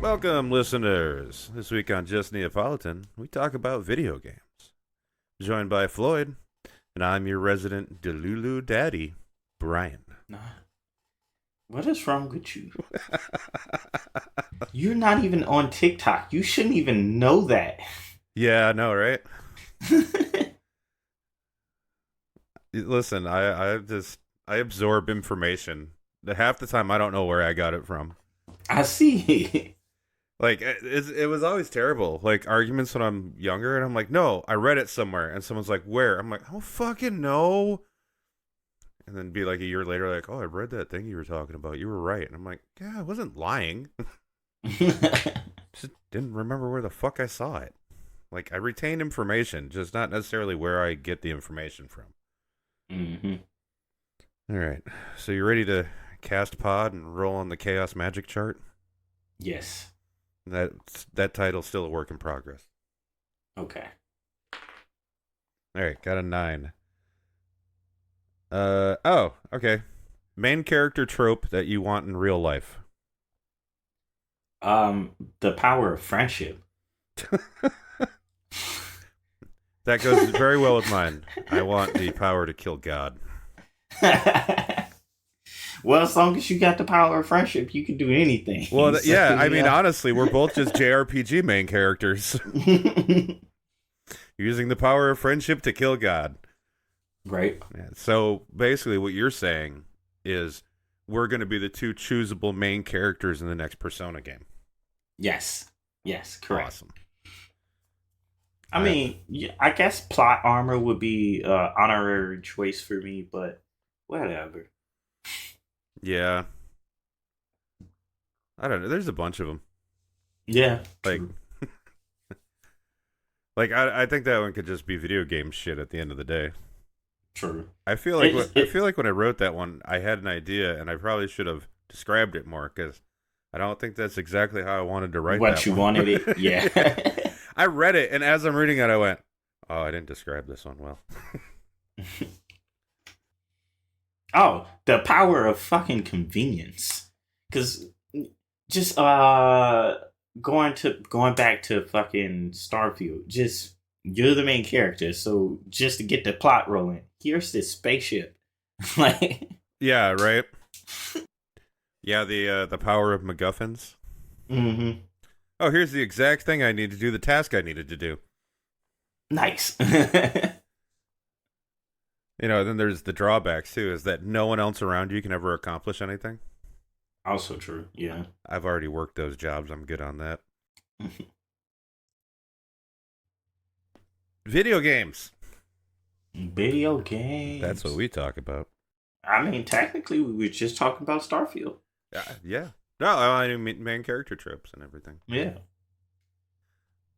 Welcome, listeners. This week on Just Neapolitan, we talk about video games. Joined by Floyd, and I'm your resident Delulu daddy, Brian. Nah. What is wrong with you? You're not even on TikTok. You shouldn't even know that. Yeah, I know, right? Listen, I absorb information. Half the time, I don't know where I got it from. I see. Like, it was always terrible. Like, arguments when I'm younger, and I'm like, no, I read it somewhere. And someone's like, where? I'm like, I don't fucking know. And then be like a year later, like, oh, I read that thing you were talking about. You were right. And I'm like, yeah, I wasn't lying. Just didn't remember where the fuck I saw it. Like, I retain information, just not necessarily where I get the information from. Mm-hmm. All right. So you ready to cast pod and roll on the chaos magic chart? Yes. That title's still a work in progress. Okay. All right, got a 9. Okay. Main character trope that you want in real life. The power of friendship. That goes very well with mine. I want the power to kill God. Well, as long as you got the power of friendship, you can do anything. Well, yeah, I mean, honestly, we're both just JRPG main characters. Using the power of friendship to kill God. Right. Yeah, so, basically, what you're saying is we're going to be the two choosable main characters in the next Persona game. Yes. Yes, correct. Awesome. I mean, I guess plot armor would be honorary choice for me, but whatever. Yeah. I don't know. There's a bunch of them. Yeah. Like, I think that one could just be video game shit at the end of the day. True. I feel like when I wrote that one, I had an idea, and I probably should have described it more because I don't think that's exactly how I wanted to write what that you one. wanted it. Yeah. I read it, and as I'm reading it, I went, "Oh, I didn't describe this one well." Oh, the power of fucking convenience. Because just going back to fucking Starfield, just you're the main character, so just to get the plot rolling, here's this spaceship. Like, yeah, right. Yeah, the power of MacGuffins. mm-hmm. Oh, here's the exact thing I need to do the task I needed to do. Nice. You know, then there's the drawbacks too, is that no one else around you can ever accomplish anything. Also true, yeah. I've already worked those jobs. I'm good on that. Video games. Video games. That's what we talk about. I mean, technically, we were just talking about Starfield. Yeah. No, I mean main character tropes and everything. Yeah.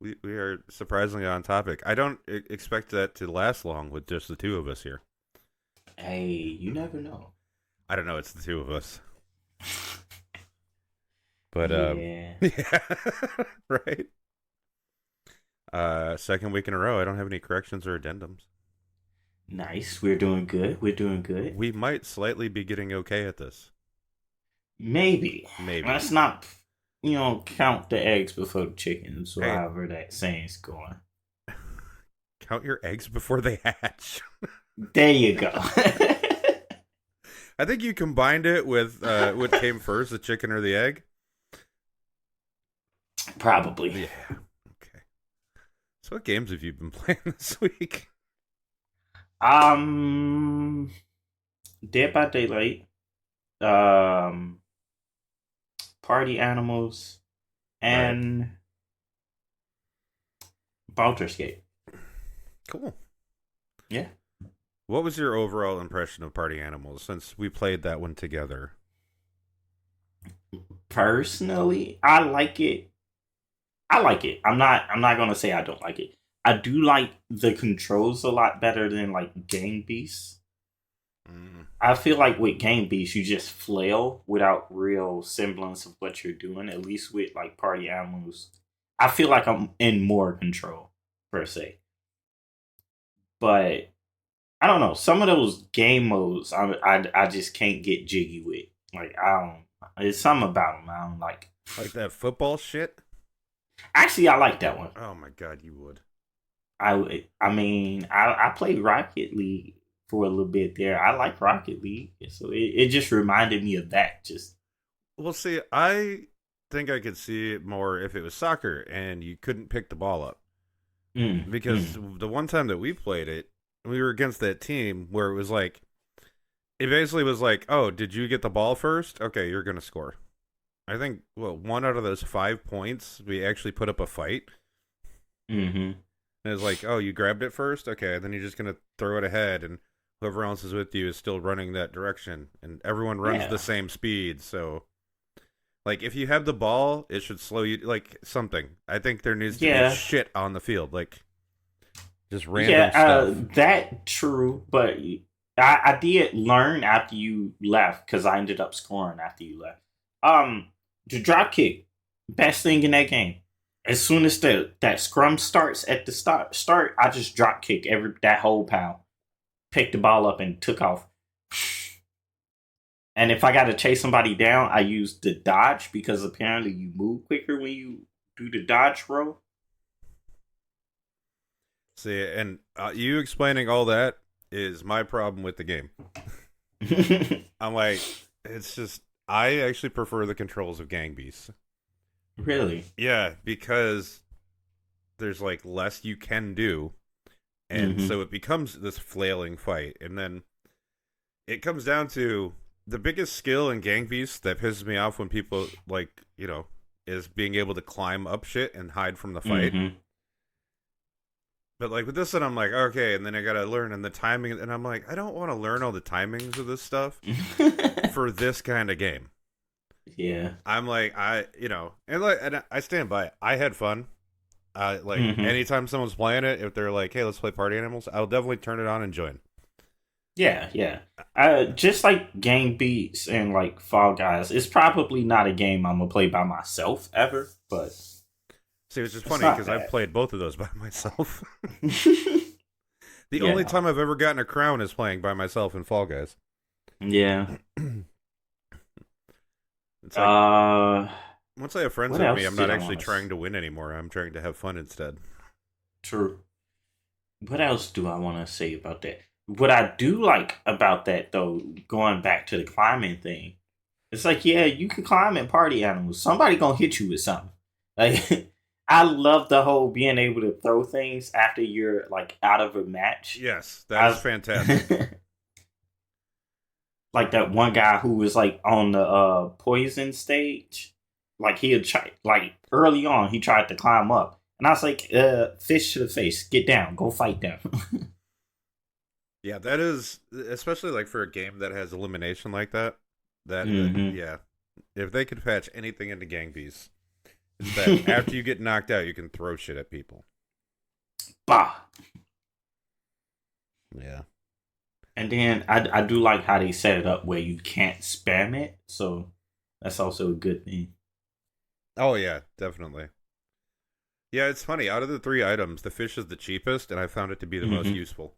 We are surprisingly on topic. I don't expect that to last long with just the two of us here. Hey, you never know. I don't know. It's the two of us. But yeah, yeah, right. Second week in a row, I don't have any corrections or addendums. Nice. We're doing good. We might slightly be getting okay at this. Maybe. Let's not, count the eggs before the chickens, or however that saying's going. Count your eggs before they hatch. There you go. I think you combined it with what came first, the chicken or the egg. Probably. Yeah. Okay. So what games have you been playing this week? Dead by Daylight. Party Animals. And Baldur's Gate. Cool. Yeah. What was your overall impression of Party Animals since we played that one together? Personally, I like it. I'm not gonna say I don't like it. I do like the controls a lot better than like Game Beasts. I feel like with Game Beasts you just flail without real semblance of what you're doing. At least with like Party Animals, I feel like I'm in more control per se. But I don't know. Some of those game modes, I just can't get jiggy with. Like I don't. It's something about them I don't like. Like that football shit. Actually, I like that one. Oh my god, you would. I mean, I played Rocket League for a little bit there. I like Rocket League, so it just reminded me of that. Just Well, see, I think I could see it more if it was soccer and you couldn't pick the ball up. Because mm. the one time that we played it, we were against that team where it was like, it basically was like, oh, did you get the ball first? Okay, you're going to score. I think, well, one out of those 5 points, we actually put up a fight. Mm-hmm. And it was like, oh, you grabbed it first? Okay, then you're just going to throw it ahead, and whoever else is with you is still running that direction. And everyone runs the Yeah, same speed, so. Like, if you have the ball, it should slow you, like, something. I think there needs to be yeah, shit on the field, like, just yeah. random stuff. That true, but I did learn after you left because I ended up scoring after you left. The drop kick, best thing in that game. As soon as that scrum starts at the start, I just drop kick that whole pal, picked the ball up and took off. And if I got to chase somebody down, I use the dodge because apparently you move quicker when you do the dodge roll. See, and you explaining all that is my problem with the game. I'm like, it's just, I actually prefer the controls of Gang Beasts. Really? Yeah, because there's, like, less you can do. And Mm-hmm. so it becomes this flailing fight. And then it comes down to the biggest skill in Gang Beasts that pisses me off when people, like, is being able to climb up shit and hide from the fight. Mm-hmm. But like with this one, I'm like, okay, and then I gotta learn and the timing, and I'm like, I don't want to learn all the timings of this stuff for this kind of game. Yeah. I'm like, and I stand by it. I had fun. Like Mm-hmm. anytime someone's playing it, if they're like, hey, let's play Party Animals, I'll definitely turn it on and join. Yeah, yeah. Just like Game Beats and like Fall Guys, it's probably not a game I'm gonna play by myself ever, but See, which is it's funny not because I've bad. played both of those by myself. The only Yeah, time I've ever gotten a crown is playing by myself in Fall Guys. yeah. It's like Uh, once I have friends what with me, else I'm not did I actually want to? trying to win anymore. I'm trying to have fun instead. True. What else do I want to say about that? What I do like about that though, going back to the climbing thing, it's like yeah, you can climb in Party Animals. Somebody gonna hit you with something. Like I love the whole being able to throw things after you're like out of a match. Yes, that is I fantastic. like that one guy who was like on the poison stage. Like he had tried like early on he tried to climb up. And I was like, fish to the face, get down, go fight them. Yeah, that is especially like for a game that has elimination like that. hmm Yeah, if they could patch anything into Gang Beasts, it's that after you get knocked out, you can throw shit at people. Bah. Yeah. And then I do like how they set it up where you can't spam it. So that's also a good thing. Oh yeah, definitely. Yeah, it's funny. Out of the three items, the fish is the cheapest, and I found it to be the most hmm useful.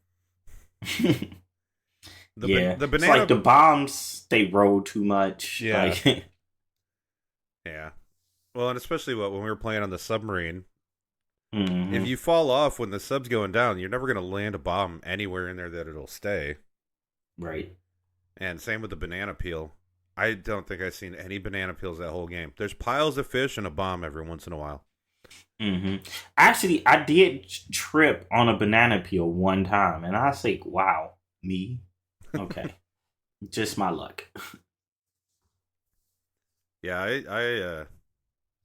yeah. The It's like banana. the bombs, they roll too much. Yeah, Like, yeah. Well, and especially when we were playing on the submarine, if hmm you fall off when the sub's going down, you're never gonna land a bomb anywhere in there that it'll stay. right. And same with the banana peel. I don't think I've seen any banana peels that whole game. There's piles of fish and a bomb every once in a while. hmm Actually, I did trip on a banana peel one time, and I was like, "Wow, me? Okay, just my luck." Yeah,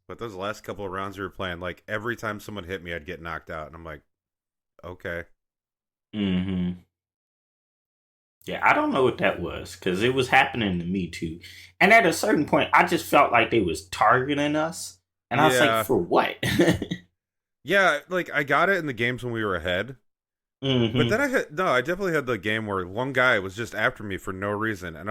but those last couple of rounds we were playing, like every time someone hit me, I'd get knocked out, and I'm like, okay. hmm Yeah, I don't know what that was because it was happening to me too. And at a certain point, I just felt like they was targeting us, and I was like, Yeah, "For what?" yeah. Like I got it in the games when we were ahead, but then hmm I definitely had the game where one guy was just after me for no reason, and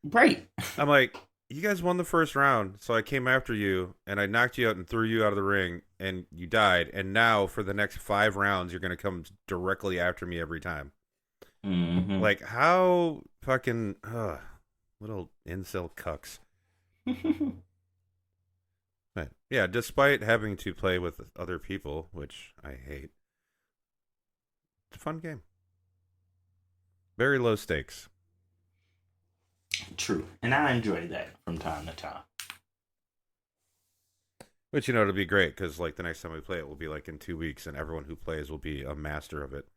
Right. I'm like, you guys won the first round, so I came after you and I knocked you out and threw you out of the ring, and you died, and now for the next 5 rounds, you're gonna come directly after me every time. hmm Like how fucking little incel cucks. Yeah, despite having to play with other people, which I hate, it's a fun game. Very low stakes. True, and I enjoy that from time to time. Which, you know, it'll be great because, like, the next time we play it will be, like, in 2 weeks, and everyone who plays will be a master of it.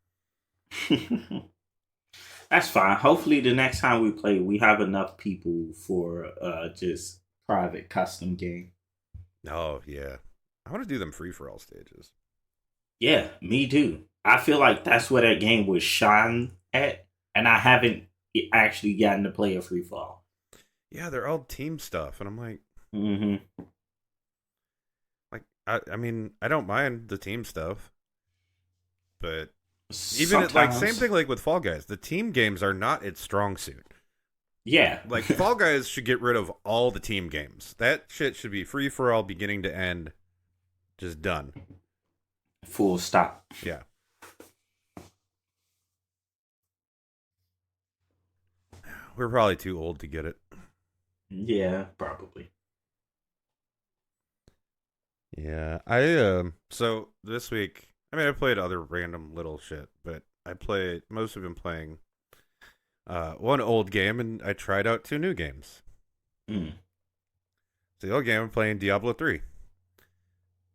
That's fine. Hopefully, the next time we play, we have enough people for just private custom game. Oh, yeah. I want to do them free-for-all stages. Yeah, me too. I feel like that's where that game was shine at, and I haven't actually gotten to play a free fall. Yeah, they're all team stuff, and I'm like, Mm-hmm. I mean, I don't mind the team stuff, but even like same Sometimes, thing like with Fall Guys. The team games are not its strong suit. yeah, Like Fall Guys should get rid of all the team games. That shit should be free for all, beginning to end, just done. full stop. Yeah. We're probably too old to get it. Yeah, probably. Yeah. So this week, I mean, I played other random little shit, but most have been playing one old game, and I tried out two new games. Mm, So the old game, I'm playing Diablo 3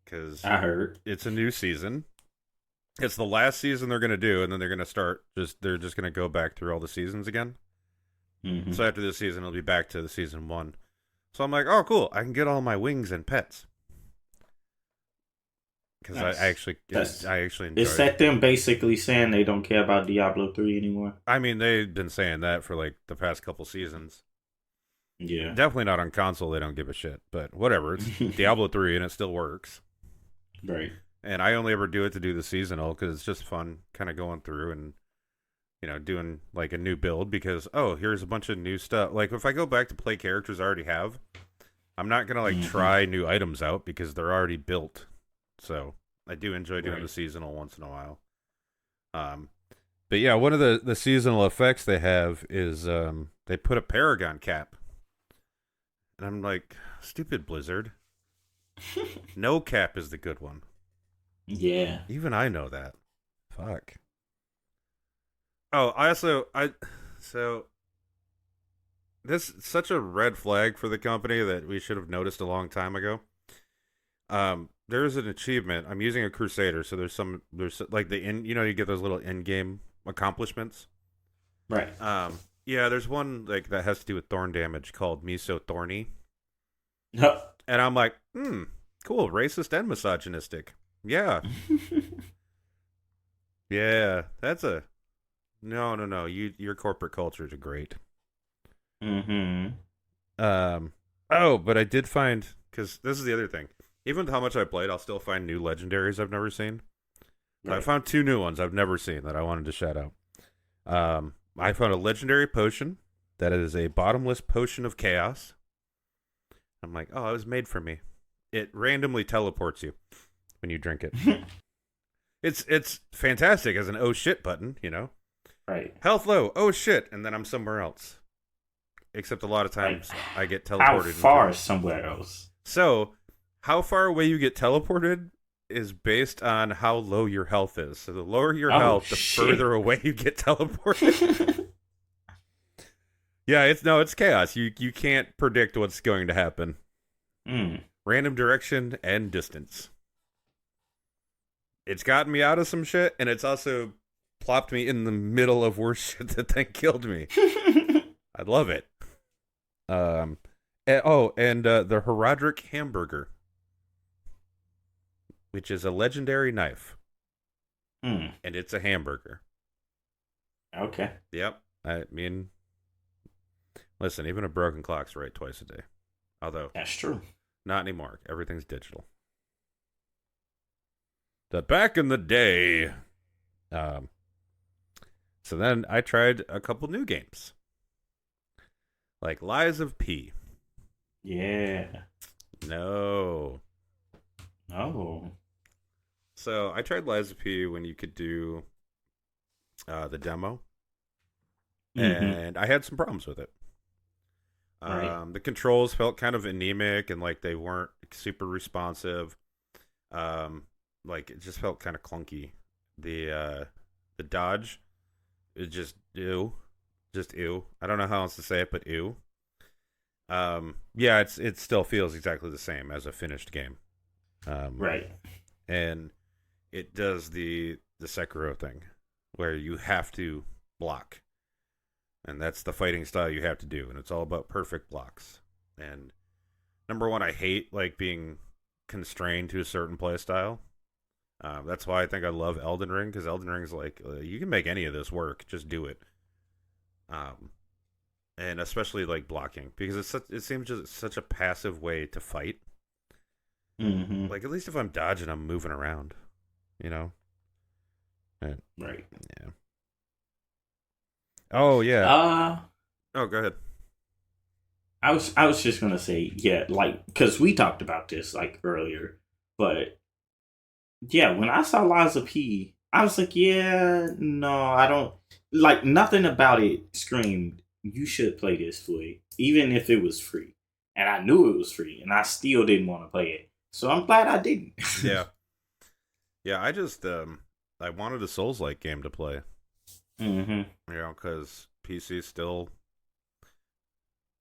because I heard. it's a new season. It's the last season they're gonna do, and then they're just gonna go back through all the seasons again. Mm-hmm. So after this season, it'll be back to the season one. So I'm like, oh, cool! I can get all my wings and pets because Nice. I actually enjoy Is it. that them basically saying they don't care about Diablo 3 anymore? I mean, they've been saying that for like the past couple seasons. Yeah. Definitely not on console. They don't give a shit. But whatever. It's Diablo 3 and it still works. Right. And I only ever do it to do the seasonal because it's just fun kind of going through and, you know, doing like a new build because, oh, here's a bunch of new stuff. Like if I go back to play characters I already have, I'm not going to like try new items out because they're already built. So I do enjoy doing the seasonal once in a while. But yeah, one of the seasonal effects they have is they put a Paragon cap. And I'm like, stupid Blizzard. No cap is the good one. Yeah. Even I know that. Fuck. Oh, so this is such a red flag for the company that we should have noticed a long time ago. There's an achievement. I'm using a Crusader, so there's like you get those little in-game accomplishments. Right. Yeah, there's one like that has to do with thorn damage called Me So Thorny. No. And I'm like, cool, racist and misogynistic. Yeah. Yeah, that's a no. Your corporate cultures are great. Mm-hmm. Oh, but I did find because this is the other thing. Even with how much I played, I'll still find new legendaries I've never seen. Right. I found two new ones I've never seen that I wanted to shout out. I found a legendary potion that is a bottomless potion of chaos. I'm like, oh, it was made for me. It randomly teleports you when you drink it. It's fantastic as an oh shit button, you know. Right. Health low, oh shit, and then I'm somewhere else. Except a lot of times I get teleported. How far is somewhere else? So, how far away you get teleported is based on how low your health is. So the lower your health, the further away you get teleported. Yeah, it's chaos. You can't predict what's going to happen. Random direction and distance. It's gotten me out of some shit, and it's also plopped me in the middle of worse shit that then killed me. I love it. And the Herodric Hamburger, which is a legendary knife. And it's a hamburger. Okay. Yep. I mean, listen, even a broken clock's right twice a day. Although that's true. Not anymore. Everything's digital. But back in the day. So then I tried a couple new games. Like Lies of P. Yeah. No. Oh. So I tried Lies of P when you could do the demo. And I had some problems with it. Right. The controls felt kind of anemic and like they weren't super responsive. Like it just felt kind of clunky. The dodge is just ew, just ew. I don't know how else to say it, but ew. Yeah, it still feels exactly the same as a finished game. Right. And it does the Sekiro thing where you have to block, and that's the fighting style you have to do, and it's all about perfect blocks. And number one, I hate like being constrained to a certain play style. That's why I think I love Elden Ring, because Elden Ring's like you can make any of this work, just do it. Um, and especially like blocking, because it seems just such a passive way to fight. Mm-hmm. Like at least if I'm dodging, I'm moving around, you know. And, Right. yeah. Oh yeah. Uh, Oh, go ahead. I was just gonna say, yeah, like, because we talked about this like earlier, but yeah, when I saw Liza P, I was like, yeah, no, I don't like nothing about it screamed you should play this, Floyd, even if it was free. And I knew it was free, and I still didn't want to play it. So I'm glad I didn't. Yeah. Yeah, I just I wanted a Souls-like game to play. Mm-hmm. You know, because PC still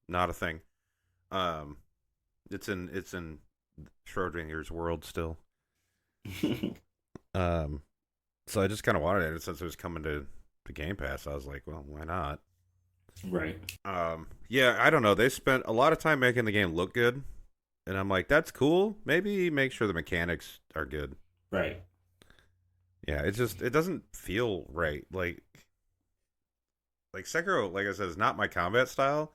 not a thing. Um, it's in Schrodinger's world still. So I just kind of wanted it, and since it was coming to the Game Pass, I was like, well, why not? Right. Yeah, I don't know. They spent a lot of time making the game look good, and I'm like, that's cool. Maybe make sure the mechanics are good. Right. Yeah, it doesn't feel right. Like Sekiro, like I said, is not my combat style,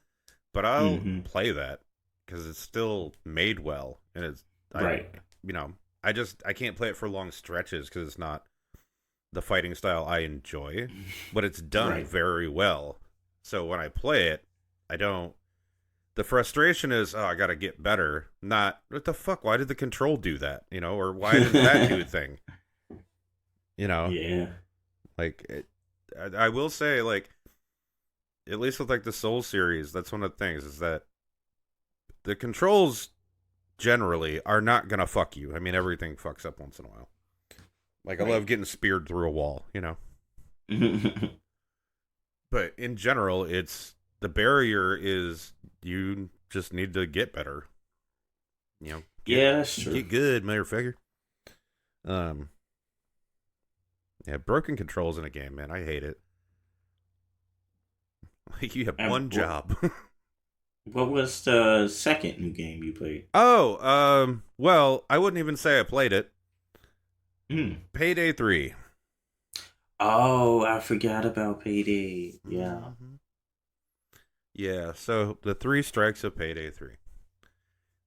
but I'll Mm-hmm. play that because it's still made well, and Right. I can't play it for long stretches because it's not the fighting style I enjoy, but it's done Right. very well. So when I play it, I don't. The frustration is, oh, I got to get better. Not what the fuck? Why did the control do that? You know, or why did that do a thing? You know, Yeah. like I will say, like at least with like the Soul series, that's one of the things is that the controls generally are not gonna fuck you. I mean, everything fucks up once in a while. Like I love getting speared through a wall, you know. But in general, it's the barrier is you just need to get better. You know, Yeah, that's true. get good, motherfucker. Yeah, broken controls in a game, man, I hate it. Like you have And one job. what was the second new game you played? Oh, well, I wouldn't even say I played it. Mm. Payday 3. Oh, I forgot about Payday. Yeah. Mm-hmm. Yeah, so the 3 strikes of Payday 3.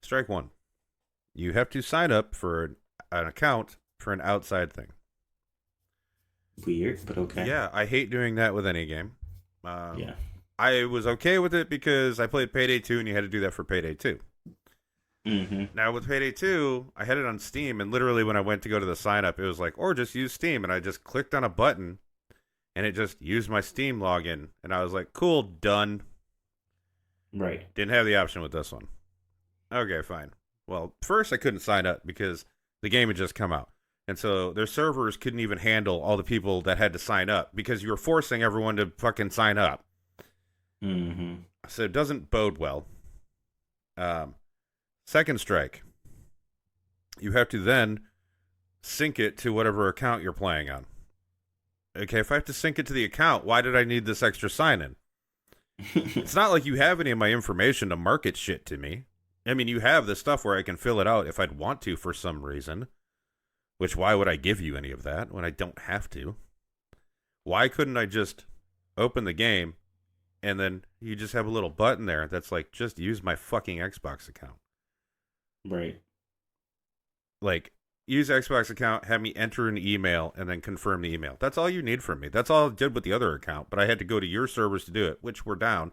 Strike 1. You have to sign up for an account for an outside thing. Weird, but okay. Yeah, I hate doing that with any game. Yeah. I was okay with it because I played Payday 2 and you had to do that for Payday 2. Mm-hmm. Now with Payday 2, I had it on Steam, and literally when I went to go to the sign up, it was like, or just use Steam, and I just clicked on a button, and it just used my Steam login, and I was like, cool, done. Right. Didn't have the option with this one. Okay, fine. Well, first I couldn't sign up because the game had just come out, and so their servers couldn't even handle all the people that had to sign up because you were forcing everyone to fucking sign up. Mm-hmm. So it doesn't bode well. Second strike. You have to then sync it to whatever account you're playing on. Okay, if I have to sync it to the account, why did I need this extra sign-in? It's not like you have any of my information to market shit to me. I mean, you have the stuff where I can fill it out if I'd want to for some reason. Which, why would I give you any of that when I don't have to? Why couldn't I just open the game and then you just have a little button there that's like, just use my fucking Xbox account? Right. Like, use Xbox account, have me enter an email, and then confirm the email. That's all you need from me. That's all I did with the other account, but I had to go to your servers to do it, which were down.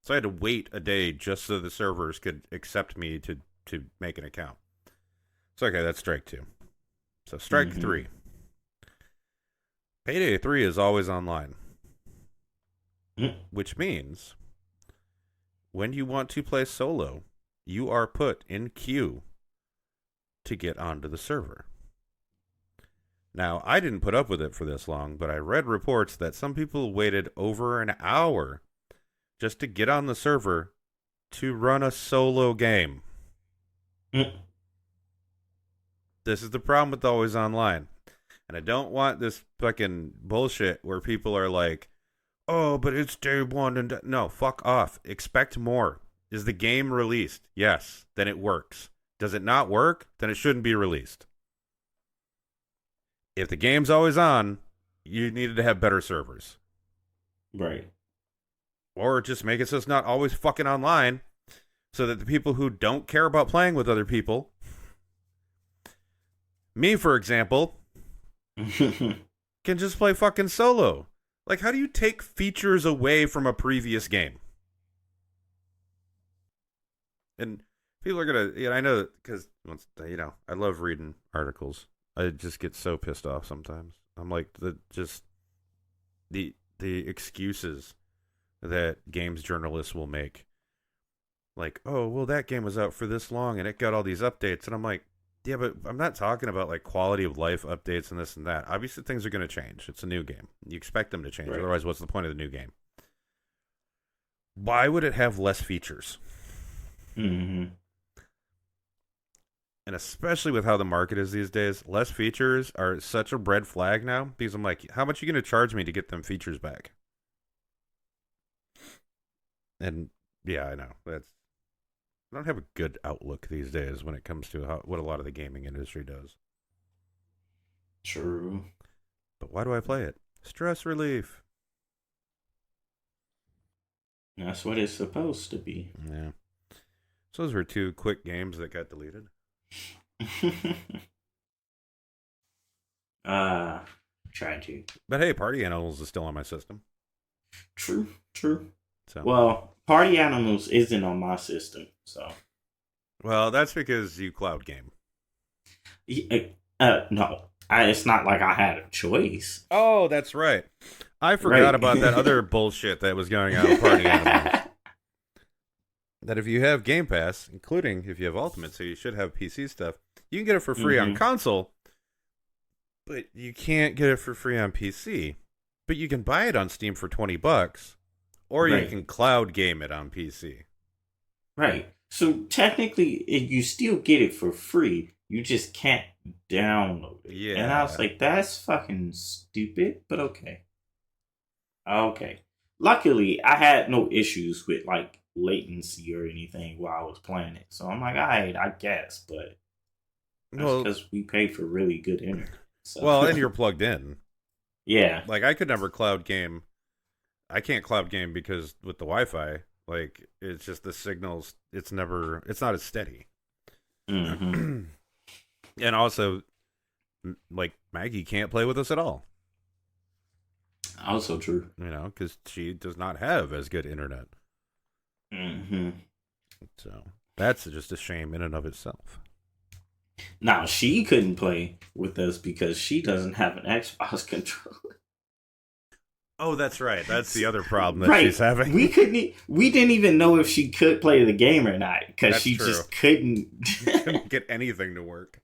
So I had to wait a day just so the servers could accept me to make an account. So, okay, that's strike 2. So, strike 3. Payday 3 is always online. Which means, when you want to play solo, you are put in queue to get onto the server. Now, I didn't put up with it for this long, but I read reports that some people waited over an hour just to get on the server to run a solo game. Mm. This is the problem with Always Online. And I don't want this fucking bullshit where people are like, oh, but it's day one. And no, fuck off. Expect more. Is the game released? Yes. Then it works. Does it not work? Then it shouldn't be released. If the game's always on, you needed to have better servers. Right. Or just make it so it's not always fucking online so that the people who don't care about playing with other people, me, for example, can just play fucking solo. Like, how do you take features away from a previous game? And people are going to, I know, because, I love reading articles. I just get so pissed off sometimes. I'm like, the excuses that games journalists will make. Like, oh, well, that game was out for this long and it got all these updates. And I'm like, yeah, but I'm not talking about like quality of life updates and this and that. Obviously, things are going to change. It's a new game. You expect them to change. Right. Otherwise, what's the point of the new game? Why would it have less features? Mm-hmm. And especially with how the market is these days, less features are such a red flag now. Because I'm like, how much are you going to charge me to get them features back? And yeah, I know. I don't have a good outlook these days when it comes to what a lot of the gaming industry does. True. But why do I play it? Stress relief. That's what it's supposed to be. Yeah. So those were 2 quick games that got deleted. Tragic. But hey, Party Animals is still on my system. True. So. Well, Party Animals isn't on my system, so. Well, that's because you cloud game. No. It's not like I had a choice. Oh, that's right. I forgot about that other bullshit that was going on with Party Animals. That if you have Game Pass, including if you have Ultimate, so you should have PC stuff, you can get it for free on console, but you can't get it for free on PC. But you can buy it on Steam for $20, or you can cloud game it on PC. Right. So technically, you still get it for free. You just can't download it. Yeah. And I was like, that's fucking stupid, but okay. Okay. Luckily, I had no issues with like latency or anything while I was playing it. So I'm like, all right, I guess, but that's because we pay for really good internet. So. Well, and you're plugged in. Yeah. Like, I could never cloud game. I can't cloud game because with the Wi-Fi, like, it's just the signals, it's not as steady. Mm-hmm. And also, like, Maggie can't play with us at all. Also true. Because she does not have as good internet. Mm-hmm. So, that's just a shame in and of itself. Now, she couldn't play with us because she doesn't have an Xbox controller. Oh, that's right. That's the other problem that she's having. We didn't even know if she could play the game or not because she just couldn't. Couldn't get anything to work.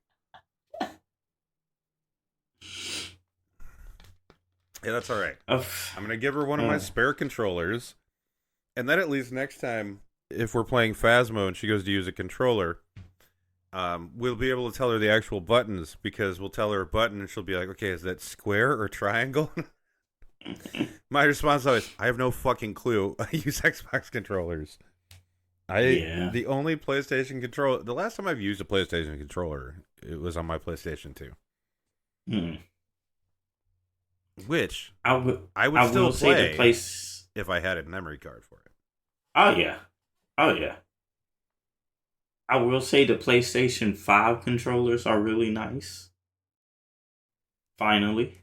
Yeah, that's all right. I'm going to give her one of my spare controllers. And then at least next time, if we're playing Phasmo and she goes to use a controller, we'll be able to tell her the actual buttons because we'll tell her a button and she'll be like, okay, is that square or triangle? My response is always, I have no fucking clue. I use Xbox controllers. The only PlayStation controller, the last time I've used a PlayStation controller, it was on my PlayStation 2. Which I would still play if I had a memory card for it. Oh yeah. I will say the PlayStation 5 controllers are really nice. Finally.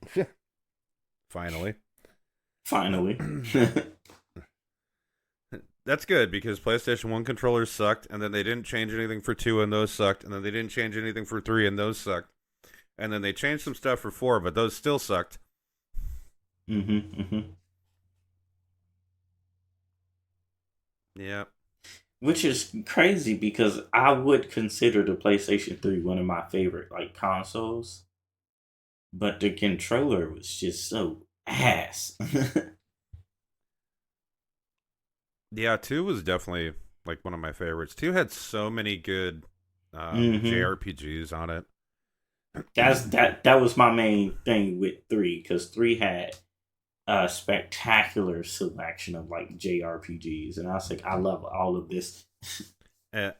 That's good because PlayStation 1 controllers sucked, and then they didn't change anything for 2, and those sucked, and then they didn't change anything for 3, and those sucked. And then they changed some stuff for 4, but those still sucked. Mm-hmm. Yeah. which is crazy because I would consider the PlayStation 3 one of my favorite like consoles, but the controller was just so ass. Yeah, 2 was definitely like one of my favorites. 2 had so many good hmm JRPGs on it. that was my main thing with 3 because 3 had a spectacular selection of like JRPGs, and I was like, I love all of this.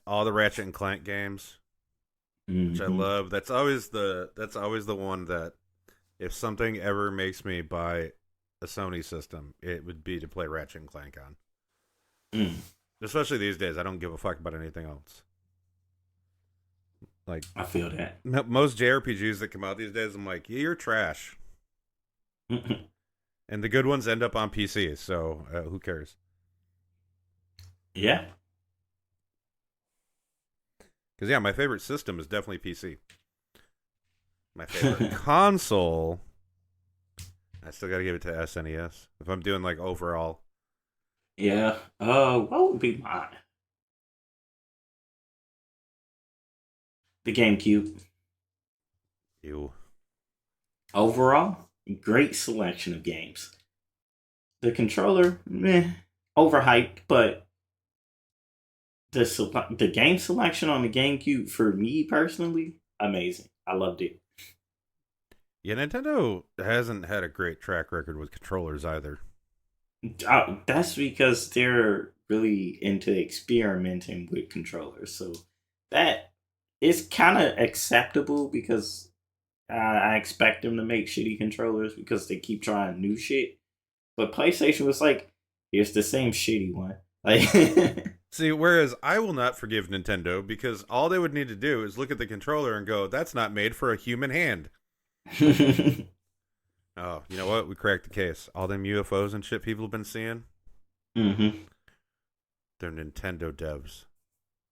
All the Ratchet and Clank games, which I hmm love. That's always the one that if something ever makes me buy a Sony system, it would be to play Ratchet and Clank on. Mm, Especially these days, I don't give a fuck about anything else. Like I feel that. most JRPGs that come out these days, I'm like, yeah, you're trash. And the good ones end up on PC, so who cares? Yeah. Because yeah, my favorite system is definitely PC. My favorite console, I still got to give it to SNES. If I'm doing like overall, Yeah. What would be mine? The GameCube. you. Overall, great selection of games. The controller, meh, overhyped, but the game selection on the GameCube for me personally, amazing. I loved it. Yeah, Nintendo hasn't had a great track record with controllers either. That's because they're really into experimenting with controllers, so that is kind of acceptable because I expect them to make shitty controllers because they keep trying new shit. But PlayStation was like, here's the same shitty one. Like, See, whereas I will not forgive Nintendo because all they would need to do is look at the controller and go, "That's not made for a human hand." Oh, you know what? We cracked the case. All them UFOs and shit people have been seeing, hmm they're Nintendo devs.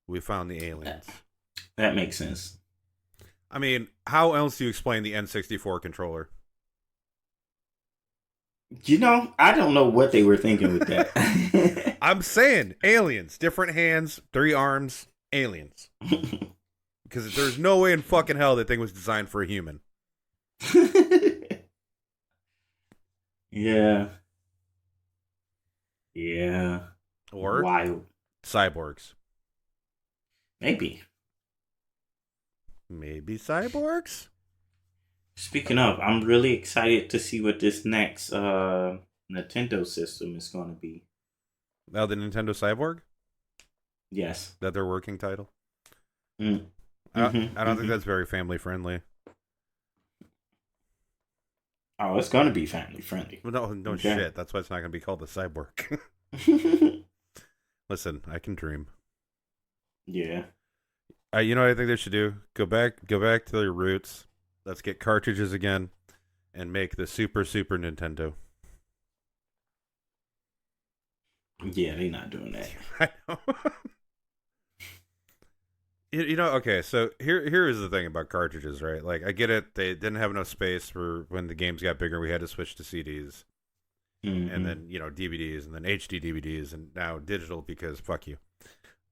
We found the aliens. that makes sense. I mean, how else do you explain the N64 controller? I don't know what they were thinking with that. I'm saying aliens, different hands, 3 arms, aliens. Because there's no way in fucking hell that thing was designed for a human. Yeah. Yeah. Or Wild. cyborgs. Maybe. Maybe cyborgs? Speaking of, I'm really excited to see what this next Nintendo system is going to be. Now the Nintendo Cyborg? Yes. That their working title? Mm. I, hmm I don't think hmm that's very family friendly. Oh, it's going to be family friendly. Well, no Okay. shit. That's why it's not going to be called the Cyborg. Listen, I can dream. Yeah. You know what I think they should do? Go back to their roots. Let's get cartridges again and make the Super Nintendo. Yeah, they're not doing that. I know. Okay, so here is the thing about cartridges, right? Like I get it, they didn't have enough space for when the games got bigger, we had to switch to CDs and hmm then, DVDs and then HD DVDs and now digital because fuck you.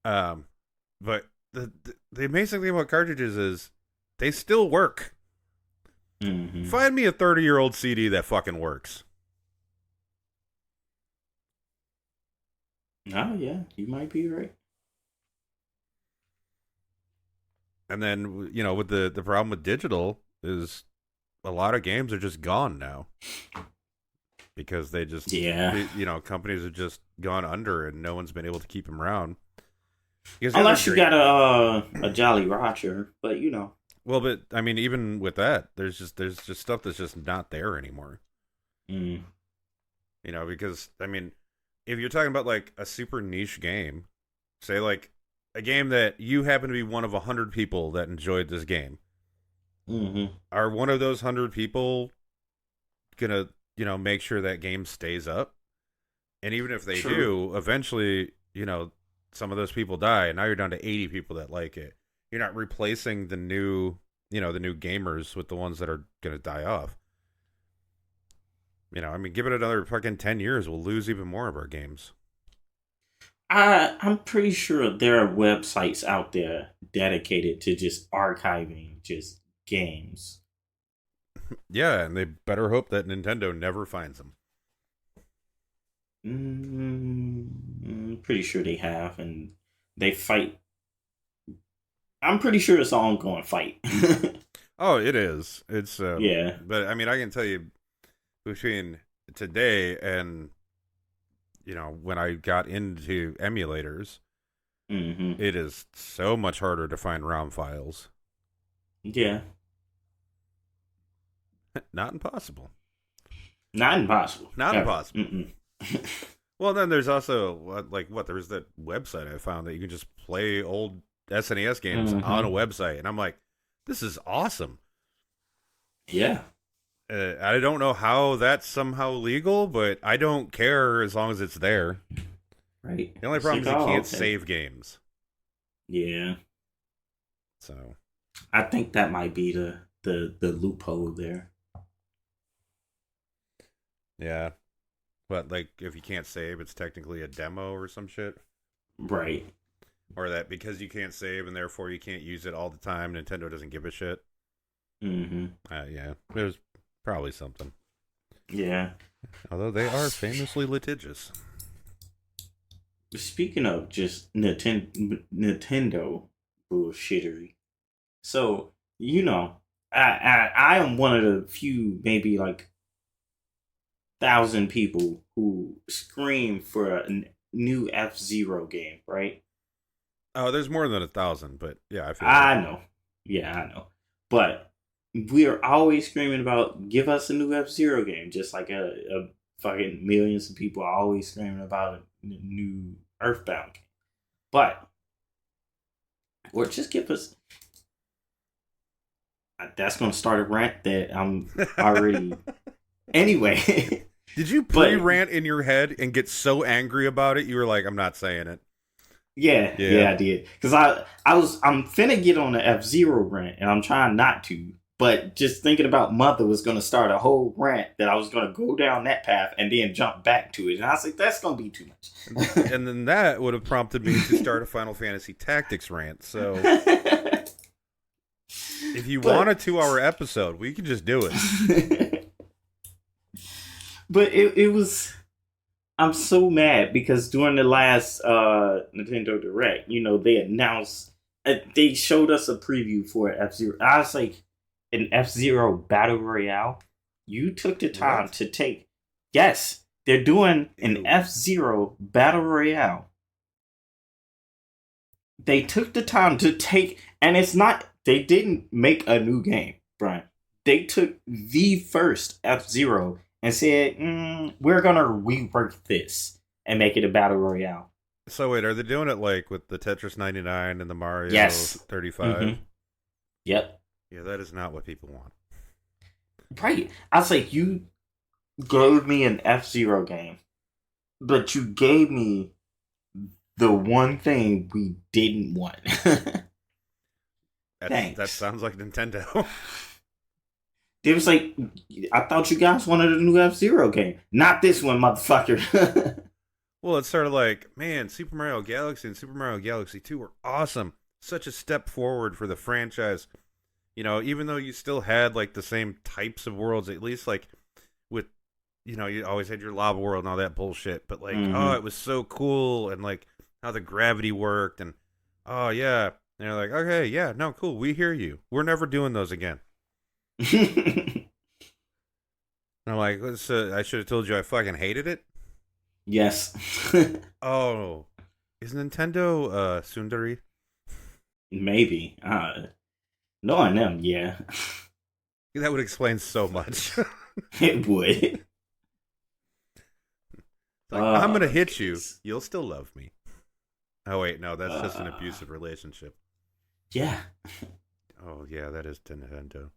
Um but the amazing thing about cartridges is they still work. hmm Find me a 30-year-old CD that fucking works. Oh, yeah, you might be right. And then with the problem with digital is a lot of games are just gone now because they just Yeah. companies have just gone under and no one's been able to keep them around. Because the other Unless you great, got a Jolly Roger, but well, but I mean, even with that, there's just stuff that's just not there anymore. Mm. Because I mean, if you're talking about like a super niche game, say like a game that you happen to be one of 100 people that enjoyed this game, hmm are one of those 100 people gonna make sure that game stays up? And even if they True. do, eventually, some of those people die, and now you're down to 80 people that like it. You're not replacing the new gamers with the ones that are gonna die off. I mean, give it another fucking 10 years, we'll lose even more of our games. I'm pretty sure there are websites out there dedicated to just archiving just games. Yeah, and they better hope that Nintendo never finds them. Pretty sure they have, and they fight. I'm pretty sure it's an ongoing fight. Oh, it is. It's Yeah. but I mean, I can tell you between today and when I got into emulators, hmm it is so much harder to find ROM files. Yeah. Not impossible. Not impossible. Not Ever. impossible. Well, then there's also there's that website I found that you can just play old SNES games on a website, and I'm like, this is awesome. Yeah. I don't know how that's somehow legal, but I don't care as long as it's there. Right. The only problem is you can't save games. Yeah. So I think that might be the loophole there. yeah, but like if you can't save, it's technically a demo or some shit. Right. Or that because you can't save and therefore you can't use it all the time, Nintendo doesn't give a shit. Yeah, there's probably something. Yeah. Although they are famously litigious. Speaking of just Nintendo bullshittery, so I am one of the few, maybe like 1,000 people who scream for a new F-Zero game, right? Oh, there's more than 1,000, but yeah, I feel I like. know. Yeah, I know. But we are always screaming about give us a new F-Zero game, just like a fucking millions of people are always screaming about a new Earthbound game. But or just give us that's gonna start a rant that I'm already anyway. Did you pre-rant in your head and get so angry about it you were like, I'm not saying it? Yeah, I did. Because I'm finna get on the F-Zero rant, and I'm trying not to. But just thinking about Mother was gonna start a whole rant that I was gonna go down that path and then jump back to it. And I was like, that's gonna be too much. And then that would have prompted me to start a Final Fantasy Tactics rant. So if you want a 2-hour episode, we can just do it. But it was I'm so mad because during the last Nintendo Direct, they announced they showed us a preview for F-Zero. I was like, an F-Zero Battle Royale? You took the time to take yes, they're doing an F-Zero Battle Royale. They took the time to take and it's not they didn't make a new game, Brian. They took the first F-Zero and said, we're going to rework this and make it a battle royale. So wait, are they doing it like with the Tetris 99 and the Mario 35? Mm-hmm. Yep. Yeah, that is not what people want. Right. I was like, you gave me an F-Zero game, but you gave me the one thing we didn't want. That sounds like Nintendo. It was like, I thought you guys wanted a new F-Zero game. Not this one, motherfucker. Well, it's sort of like, man, Super Mario Galaxy and Super Mario Galaxy 2 were awesome. Such a step forward for the franchise. Even though you still had, like, the same types of worlds, at least, like, with, you always had your lava world and all that bullshit. But, like, oh, it was so cool. And, like, how the gravity worked. And, oh, yeah. And they're like, okay, yeah, no, cool. We hear you. We're never doing those again. And I'm like, I should have told you I fucking hated it. Yes. Oh, is Nintendo Sundari? Maybe. Knowing them, yeah. That would explain so much. It would. Like, I'm gonna hit you. You'll still love me. Oh wait, no, that's just an abusive relationship. Yeah. Oh yeah, that is Nintendo.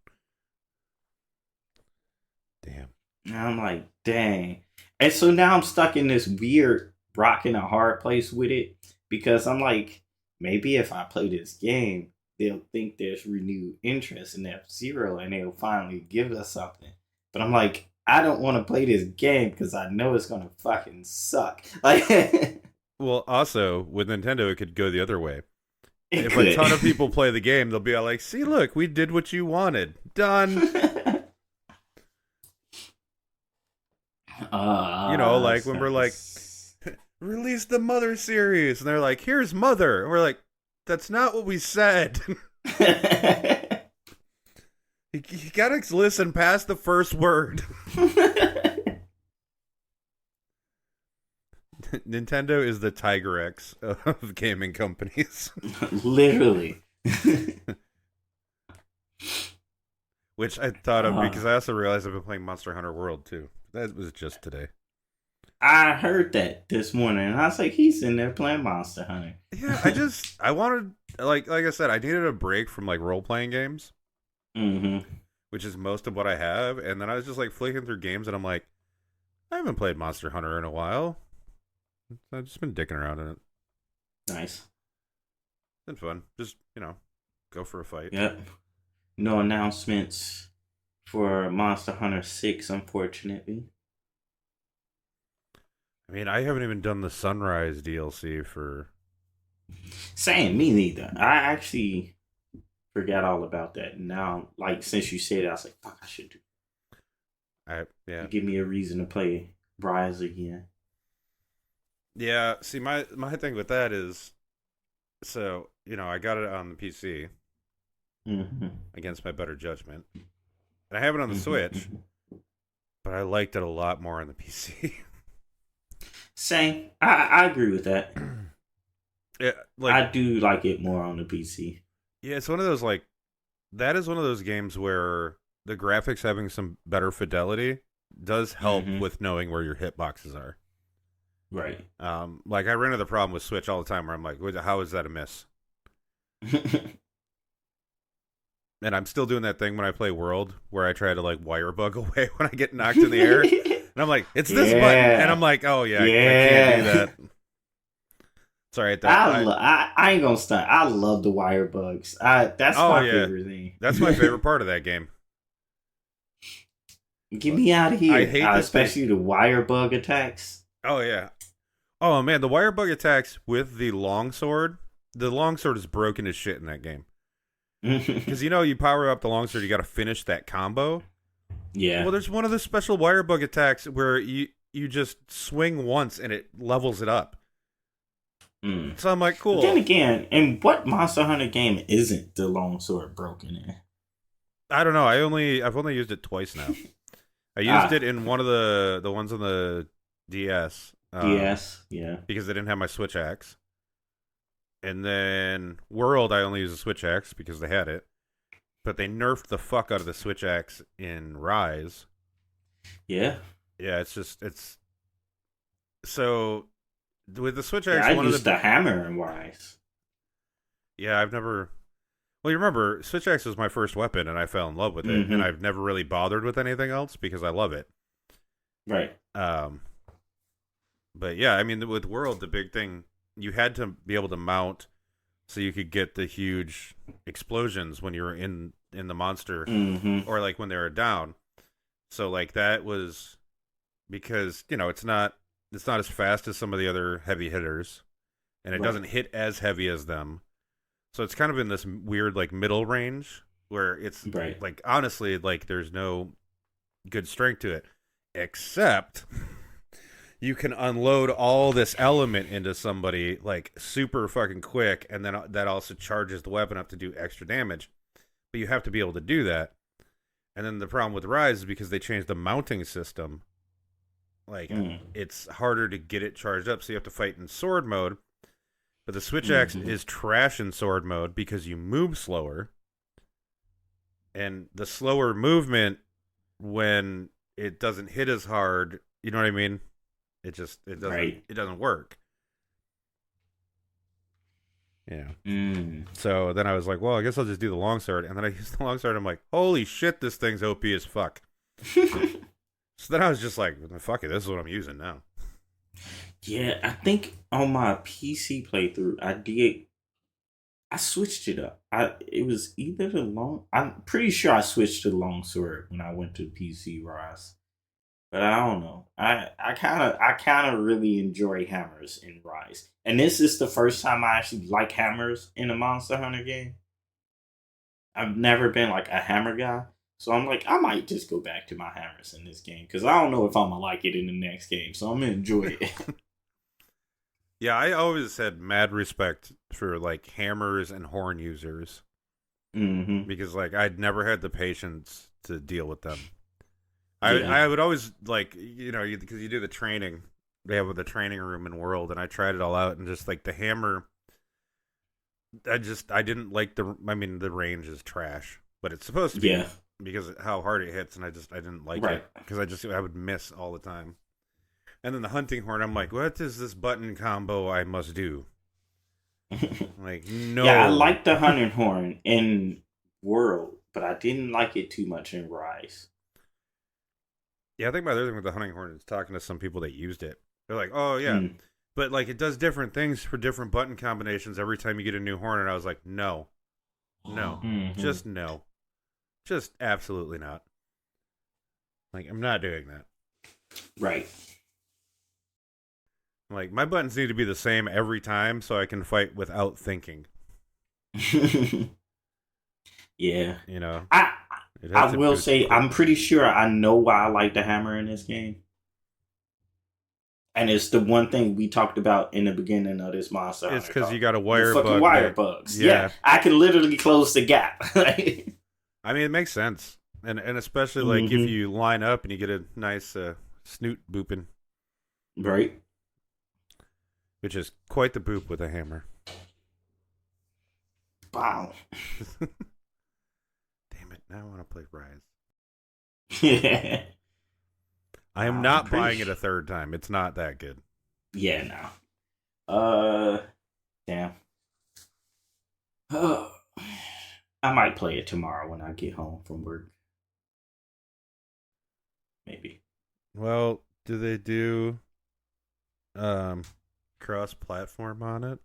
Damn. And I'm like, dang. And so now I'm stuck in this weird rock and a hard place with it because I'm like, maybe if I play this game, they'll think there's renewed interest in F-Zero and they'll finally give us something. But I'm like, I don't want to play this game because I know it's going to fucking suck. Like, Well, also with Nintendo, it could go the other way. It If a ton of could. people play the game, they'll be all like, "See, look, we did what you wanted. Done." Like when we're like, Nice. "Release the Mother series," and they're like, "Here's Mother," and we're like, "That's not what we said." You gotta listen past the first word. Nintendo is the Tiger X of gaming companies, Literally. which I thought of uh, because I also realized I've been playing Monster Hunter World too. That was just today. I heard that this morning, and I was like, he's in there playing Monster Hunter. Yeah, I wanted like I said, I needed a break from like role playing games, Mm-hmm. which is most of what I have, and then I was just like flicking through games, and I'm like, I haven't played Monster Hunter in a while. So I've just been dicking around in it. Nice. It's been fun. Just go for a fight. Yep. No announcements for Monster Hunter 6, unfortunately. I mean, I haven't even done the Sunrise DLC for. Same, me neither. I actually forgot all about that. Now, like, since you said it, I was like, fuck, I should do Yeah. give me a reason to play Rise again. Yeah, see, my thing with that is, I got it on the PC Mm-hmm. against my better judgment, and I have it on the Switch, Mm-hmm. but I liked it a lot more on the PC. Same. I agree with that. Yeah, like, I do like it more on the PC. yeah, it's one of those like that is one of those games where the graphics having some better fidelity does help Mm-hmm. with knowing where your hitboxes are. Right. Like I ran into the problem with Switch all the time where I'm like, how is that a miss? And I'm still doing that thing when I play World where I try to like wire bug away when I get knocked in the air. And I'm like, it's this button. And I'm Yeah. like, oh yeah, I can't do Yeah. that. Sorry, that I ain't gonna stunt. I love the wire bugs. That's oh my yeah. favorite thing. That's my favorite part of that game. Get me out of I here. hate that they Especially the wire bug attacks. oh yeah. Oh man, the wire bug attacks with the longsword. The longsword is broken as shit in that game. Because you power up the longsword, you got to finish that combo. Yeah. Well, there's one of the special wire bug attacks where you just swing once and it levels it up. Mm. So I'm like, But then cool. again, in what Monster Hunter game isn't the longsword broken in? I don't know. I've only used it twice now. I used Ah, it in one of the ones on the DS. DS. Yeah. Because they didn't have my Switch X. And then World, I only use the Switch X because they had it. But they nerfed the fuck out of the Switch X in Rise. Yeah. Yeah, it's so with the Switch Yeah. X, I one of used the the hammer in Rise. yeah, I've never. Well, you remember Switch X was my first weapon, and I fell in love with it, and Mm-hmm. I've never really bothered with anything else because I love it. Right. Um, but yeah, I mean, with World, the big thing you had to be able to mount so you could get the huge explosions when you were in the monster, Mm-hmm. or like when they were down. So like that was because it's not as fast as some of the other heavy hitters, and it Right. doesn't hit as heavy as them. So it's kind of in this weird like middle range where it's Right. like honestly like there's no good strength to it, except you can unload all this element into somebody like super fucking quick, and then that also charges the weapon up to do extra damage. But you have to be able to do that. And then the problem with Rise is because they changed the mounting system. Like Mm. it's harder to get it charged up, so you have to fight in sword mode. But the Switch X Mm-hmm. is trash in sword mode because you move slower, and the slower movement when it doesn't hit as hard. You know what I mean? Right. it doesn't work. Yeah. Mm. So then I was like, well, I guess I'll just do the longsword. And then I used the longsword. I'm like, holy shit, this thing's OP as fuck. So then I was just like, fuck it, this is what I'm using now. Yeah, I think on my PC playthrough, I switched it up. It was either the long. I'm pretty sure I switched to the long sword when I went to PC Rise. But I don't know. I kind of really enjoy hammers in Rise, and this is the first time I actually like hammers in a Monster Hunter game. I've never been like a hammer guy, so I'm like I might just go back to my hammers in this game because I don't know if I'm gonna like it in the next game. So I'm gonna enjoy it. Yeah, I always had mad respect for like hammers and horn users hmm because like I'd never had the patience to deal with them. I Yeah. I would always like because you do the training they have with the training room in World, and I tried it all out, and just like the hammer, I didn't like the range is trash, but it's supposed to be Yeah. because of how hard it hits, and I didn't like Right. it because I would miss all the time. And then the hunting horn, I'm like, what is this button combo I must do? I'm like, Yeah, I no. like the hunting horn in World, but I didn't like it too much in Rise. Yeah, I think my other thing with the hunting horn is talking to some people that used it. They're like, oh yeah, Mm. but like it does different things for different button combinations every time you get a new horn. And I was like, no, no, hmm just no, just absolutely not. Like I'm not doing that. Right. Like my buttons need to be the same every time so I can fight without thinking. Yeah. You know, I it has I to will boot say quick. I'm pretty sure I know why I like the hammer in this game. And it's the one thing we talked about in the beginning of this Monster It's Hunter because you talk. got a The wire fucking bug wire that, bugs. Yeah. yeah. I can literally close the gap. I mean, it makes sense, and especially like if hmm you line up and you get a nice snoot booping, Right. which is quite the boop with a hammer. Wow. Damn it! Now I want to play Rise. yeah. I am I'm not pretty buying it a third time. It's not that good. Yeah, no. Damn. I might play it tomorrow when I get home from work. Maybe. Well, do they do um cross-platform on it?